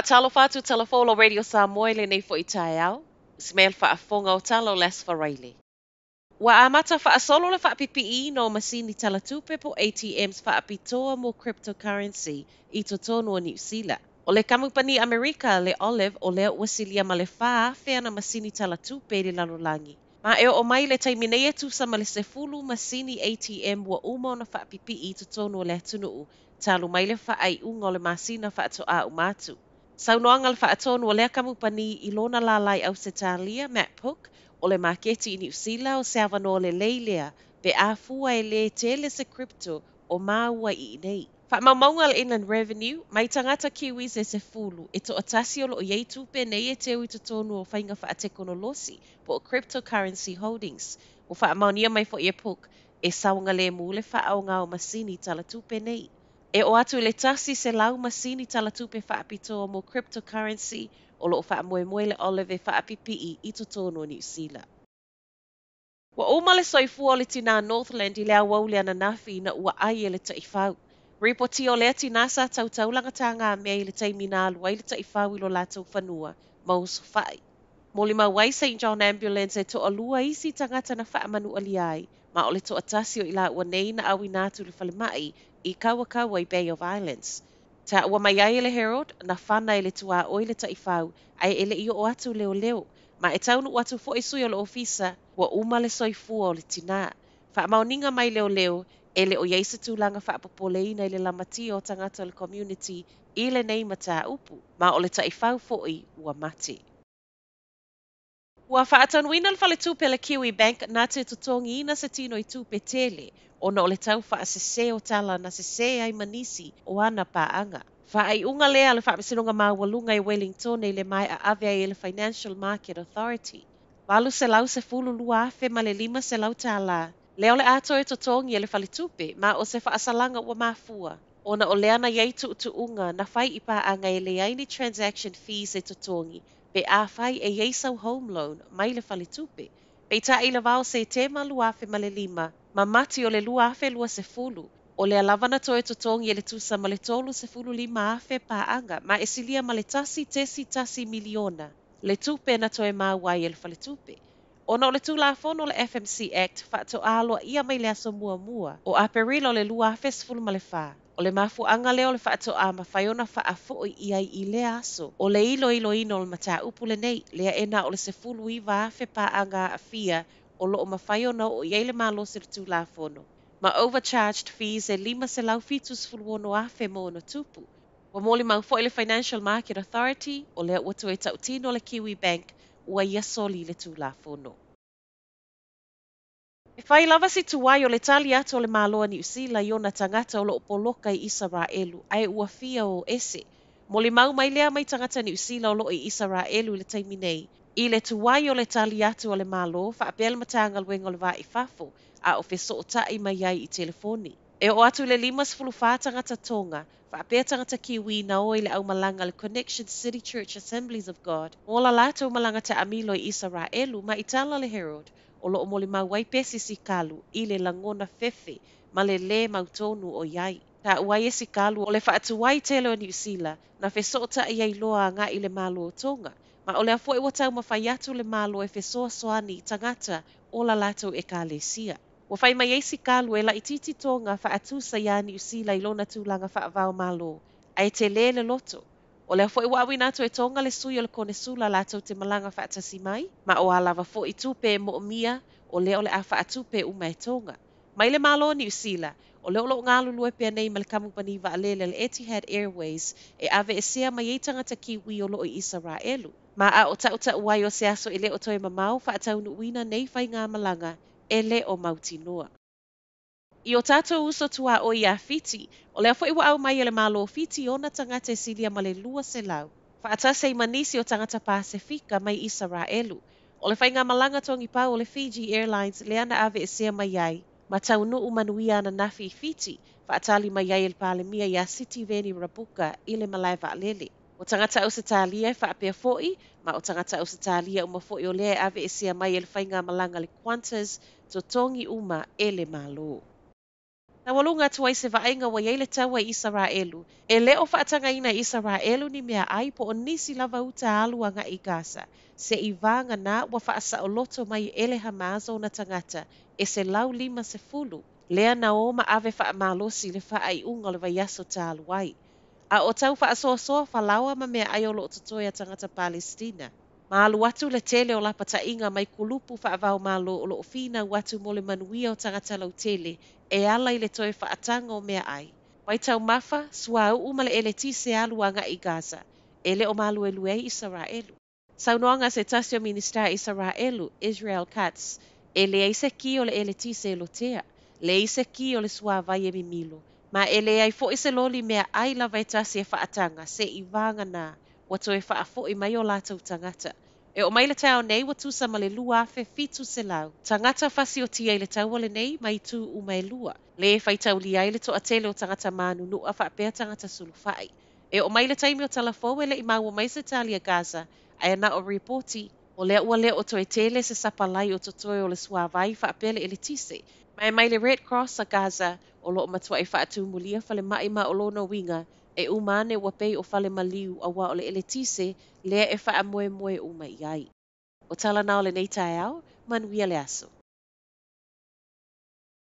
Whaatalo fatu talafolo Radio Samoa le nei fo i tae au. Smell whaafonga o talo les wharaile. Wa amata whaasolo le whaapipi no masini talatupe po ATMs whaapitoa mo cryptocurrency I to tonu o New Zealand. O le kamupani Amerika le Olive o lea wasilia ma le whaa whea na masini talatupe le lalolangi. Ma e o mai le taiminea tu sa ma le sefulu masini ATM wa uma na whaapipi I to tonu o le atunuu. Talu mai le wha ai unga o le masina whaato a umatu. Saunoanga le whaatonu o lea kamupani I lona lalai au se talia, Matt Hook, o le maketi I New Zealand o se avano le leilea, pe a fua e le tele se crypto o maua I nei. Whaamaunga le Inland Revenue, mai tangata kiwis e se fulu, e to atasi o lo iei tupe nei e teo I to tonu o whainga whaatekonolosi po o cryptocurrency holdings. O whaamaunia mai fo I Hook, e saunga le mule whaaonga o masini tala tupe nei. E o atu le tasi se lau masini talatupe whaapito mo cryptocurrency o loo whaamoemoe le Olive whaapipi I to tonu o New Zealand. Wa o le soifua o le tina Northland I le awau le ananafi na ua ai e le taifau. Ripoti o lea tina sa tautaulanga tanga mea I le taimina alu ai le taifau I lo lātou whanua, mausu whai. Moli mawai St. John Ambulance e to alua isi tangata na whaamanu ali ai, ma o le to atasi o ila ua nei na awi nātu le whalemai I kawa I Bay of Islands. Ta ua mai ai le Herald na whana le tua o le taifau ai ele I o atu leo, ma e taunu o atu fo sui o le ofisa ua uma le soifua o le tina. Whaamauninga mai leo ele o yeisa tūlanga whaapopoleina I le lamati o tangata le community I le nei mata upu, ma o le taifau foi ua mate. Ua whaatanuina le whale tupe le Kiwi Bank nā te tutongi ina se tino I tupe tele, o na o le tau whaasese o tala na sese ai manisi o ana paanga. Whaai unga lea le whaamesinonga mawalunga I Wellington e le mai a ave ai le Financial Market Authority. Walu se lau se fulu lua afe ma le 5 se lau tala. Leo le ato e tutongi e le whale tupe, ma o se whaasalanga ua mafua. O na o leana iei unga na whai I paanga e le aini transaction fees e tutongi, pe a whai e yeisau home loan mai le whale tupe. Pe ta I le vao se tema luafe ma le 5, ma mati o le luafe lua se fulu. O le alavana toe tutongi e le tusa ma le tolu se fulu 5 afe paanga, ma e silia ma le tasi miliona. Le tupe na toe mawai e le whale tupe. O na o le tulafono le FMC Act whaato aloa ia mai le aso mua o aperilo le luafe se fulu ma le wha. O le mafuanga leo le whaato a mawhaiona whaafo I ai I le aso. O le ilo ino le mata upu le nei, lea ena o le se fulu I waafe paanga a fia o loo mawhaiona o iei le malo se le tulafono. Ma overcharged fees e 5 se lau fitus fuluono afe mo na tupu. Wa moli maufo I le Financial Market Authority o lea ua e tautino le Kiwi Bank ua ia soli le tulafono. E whai lava si tuwai o le tali atu o le maloa New Zealand I ona tangata o loo poloka I Israelu ai ua fia o ese. Moli mau mai lea mai tangata New Zealand o loo I Israelu le taiminei. I le tuwai o le tali atu o le malo whaapel matanga luenga o le vai fafo a o feso o tai mai ai I telefoni. E o atu le 5 tangata tonga, whaapea tangata kiwi na o I le au malanga le Connection City Church Assemblies of God. Ola lato malanga te amilo I Israelu ma itala le Herald. O loo moli mau wai pesi si kalu I le langona fefe ma le mautonu o iai. Ta uai e si kalu o le whaatuwai tele o New Zealand na fesota I ai loa ngā I le malo o tonga. Ma o le afo e watau mawhai atu le malo e fesoa soani tangata o la lato e ka lesia. Wa whai mai e si kalu e la ititi tonga whaatusa ia New Zealand I lona tūlanga whaavao malo. Ai te le loto. O le foi wa wina to e tonga le sui o le kone sula la tau te malanga whaatasi mai, ma o alava fo I tupe mo mia o le a whaatupe uma e tonga. Mai le malo New Zealand, o le olo ngālu lue pia nei ma le kamupani wa alele le Etihad Airways e ave e sea mai e tangata kiwi o loo I Israelu. Ma a o tauta uai o se aso e le o toi mamau whaatau nuina nei whai ngā malanga e le o mautinoa. I o tātou uso tua o ia fiti, o lea fwoi wa au mai ele malo fiti o na tangata e silia ma le lua se lau. Whaatase I manisi o tangata Pasifika mai Israelu. O le whainga malanga tongi pau o le Fiji Airlines le ana ave e sea mai ai, ma tau no umanuia ana nafi fiti, whaatali mai ai el palemia ia City Veni Rabuka I le malaiva alele. O tangata Ausitalia e whaapea foi, ma o tangata Ausitalia uma foi o lea ave e sea mai el whainga malanga le Qantas to tongi uma ele malo. Tawalunga tuai se vaenga wa yele tawa i Israelu. E leo whaatangaina i Israelu ni mea ai po o nisi lava uta aluanga i Gaza. Se i vanga na wa whaasa o loto mai ele Hamazo na tangata. E se lau lima se fulu. Lea na o ma ave wha malosi le wha ai unga le vai aso ta aluai. A o tau wha soa soa whalawa ma mea ai o lo totoia tangata Palestina. Maalu atu le tele o la patainga mai kulupu whaavau malo o loo fina watu mole manuia o tangata lau tele e ala i le toe whaatanga o mea ai. Wai tau mafa, sua au umale ele tise aluanga i Gaza. Ele o malu e luei Israelu. Saunoanga se tasio ministra Israelu, Israel Katz, e le eise ki o le ele tise e lotea. Le eise ki o le sua vai e mimilo. Ma ele ai fo ise loli mea ai la vai tasi e whaatanga se i vanga na wato e whaafo i mai o lātou tangata. E o mai le tau nei wa tusa ma le lua afe fitu se lau. Tangata fasi o tia i le tau le nei mai tu u mai lua. Le e whai tau li ai le to atele o tangata manu nu a whaapea tangata sulu whai. E o mai le taimi o talafo e le i mau o mai se talia Gaza. Ai ana o reporti o lea ua lea o toe tele se sapalai o totoe o le suavai whaapea le ele tise. Mai le Red Cross a Gaza o lo matua e whaatumulia fale mai ma o lona winga e umane ua pei o fale maliu a wa o le ele tise lea e wha moe moe uma i ai. O tala nao le nei tae au, manuia le aso.